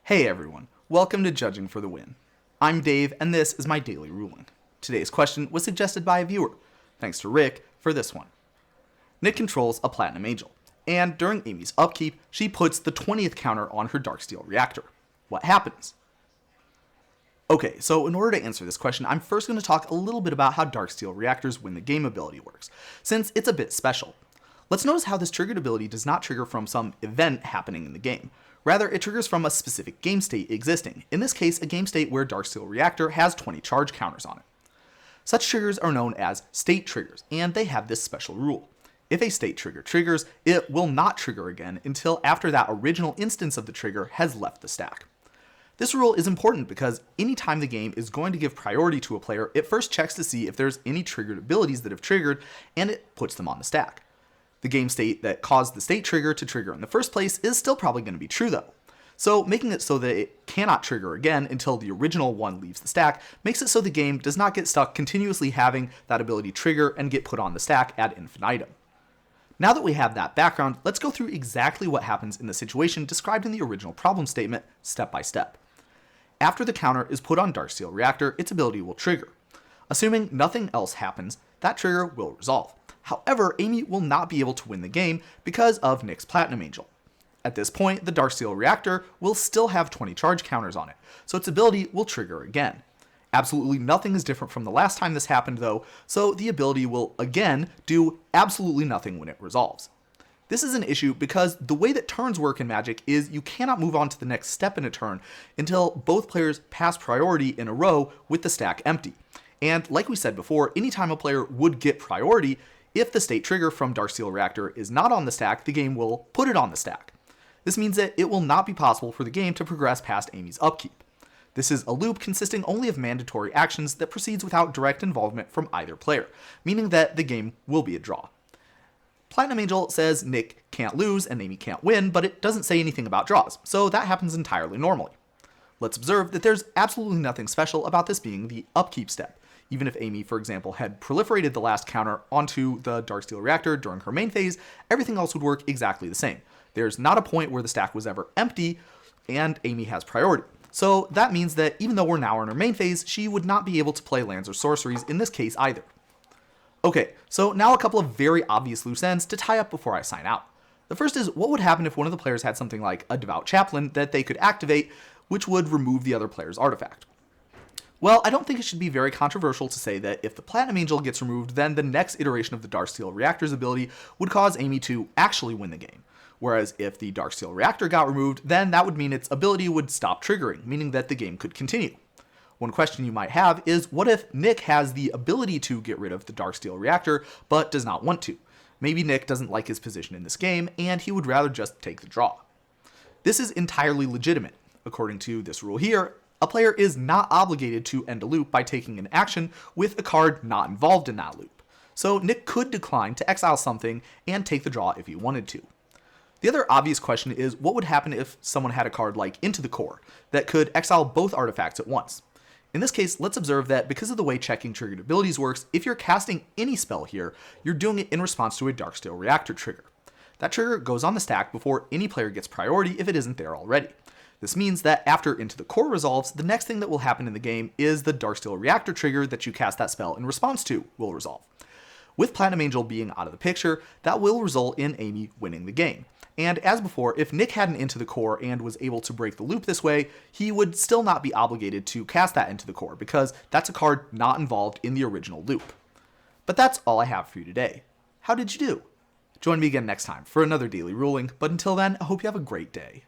Hey everyone, welcome to Judging for the Win. I'm Dave, and this is my daily ruling. Today's question was suggested by a viewer. Thanks to Rick for this one. Nick controls a Platinum Angel, and during Amy's upkeep, she puts the 20th counter on her Darksteel Reactor. What happens? Okay, so in order to answer this question, I'm first going to talk a little bit about how Darksteel Reactor's win the game ability works, since it's a bit special. Let's notice how this triggered ability does not trigger from some event happening in the game. Rather, it triggers from a specific game state existing, in this case a game state where Darksteel Reactor has 20 charge counters on it. Such triggers are known as state triggers, and they have this special rule. If a state trigger triggers, it will not trigger again until after that original instance of the trigger has left the stack. This rule is important because anytime the game is going to give priority to a player, it first checks to see if there's any triggered abilities that have triggered, and it puts them on the stack. The game state that caused the state trigger to trigger in the first place is still probably going to be true though. So making it so that it cannot trigger again until the original one leaves the stack makes it so the game does not get stuck continuously having that ability trigger and get put on the stack ad infinitum. Now that we have that background, let's go through exactly what happens in the situation described in the original problem statement step by step. After the counter is put on Darksteel Reactor, its ability will trigger. Assuming nothing else happens, that trigger will resolve. However, Amy will not be able to win the game because of Nick's Platinum Angel. At this point, the Darksteel Reactor will still have 20 charge counters on it, so its ability will trigger again. Absolutely nothing is different from the last time this happened though, so the ability will again do absolutely nothing when it resolves. This is an issue because the way that turns work in Magic is you cannot move on to the next step in a turn until both players pass priority in a row with the stack empty. And like we said before, anytime a player would get priority, if the state trigger from Darksteel Reactor is not on the stack, the game will put it on the stack. This means that it will not be possible for the game to progress past Amy's upkeep. This is a loop consisting only of mandatory actions that proceeds without direct involvement from either player, meaning that the game will be a draw. Platinum Angel says Nick can't lose and Amy can't win, but it doesn't say anything about draws, so that happens entirely normally. Let's observe that there's absolutely nothing special about this being the upkeep step. Even if Amy, for example, had proliferated the last counter onto the Darksteel Reactor during her main phase, everything else would work exactly the same. There's not a point where the stack was ever empty, and Amy has priority. So that means that even though we're now in her main phase, she would not be able to play lands or sorceries in this case either. Okay, so now a couple of very obvious loose ends to tie up before I sign out. The first is, what would happen if one of the players had something like a Devout Chaplain that they could activate, which would remove the other player's artifact? Well, I don't think it should be very controversial to say that if the Platinum Angel gets removed, then the next iteration of the Darksteel Reactor's ability would cause Amy to actually win the game. Whereas if the Darksteel Reactor got removed, then that would mean its ability would stop triggering, meaning that the game could continue. One question you might have is, what if Nick has the ability to get rid of the Darksteel Reactor, but does not want to? Maybe Nick doesn't like his position in this game, and he would rather just take the draw. This is entirely legitimate. According to this rule here, a player is not obligated to end a loop by taking an action with a card not involved in that loop. So Nick could decline to exile something and take the draw if he wanted to. The other obvious question is, what would happen if someone had a card like Into the Core that could exile both artifacts at once? In this case, let's observe that because of the way checking triggered abilities works, if you're casting any spell here, you're doing it in response to a Darksteel Reactor trigger. That trigger goes on the stack before any player gets priority if it isn't there already. This means that after Into the Core resolves, the next thing that will happen in the game is the Darksteel Reactor trigger that you cast that spell in response to will resolve. With Platinum Angel being out of the picture, that will result in Amy winning the game. And as before, if Nick hadn't Into the Core and was able to break the loop this way, he would still not be obligated to cast that Into the Core because that's a card not involved in the original loop. But that's all I have for you today. How did you do? Join me again next time for another daily ruling, but until then, I hope you have a great day.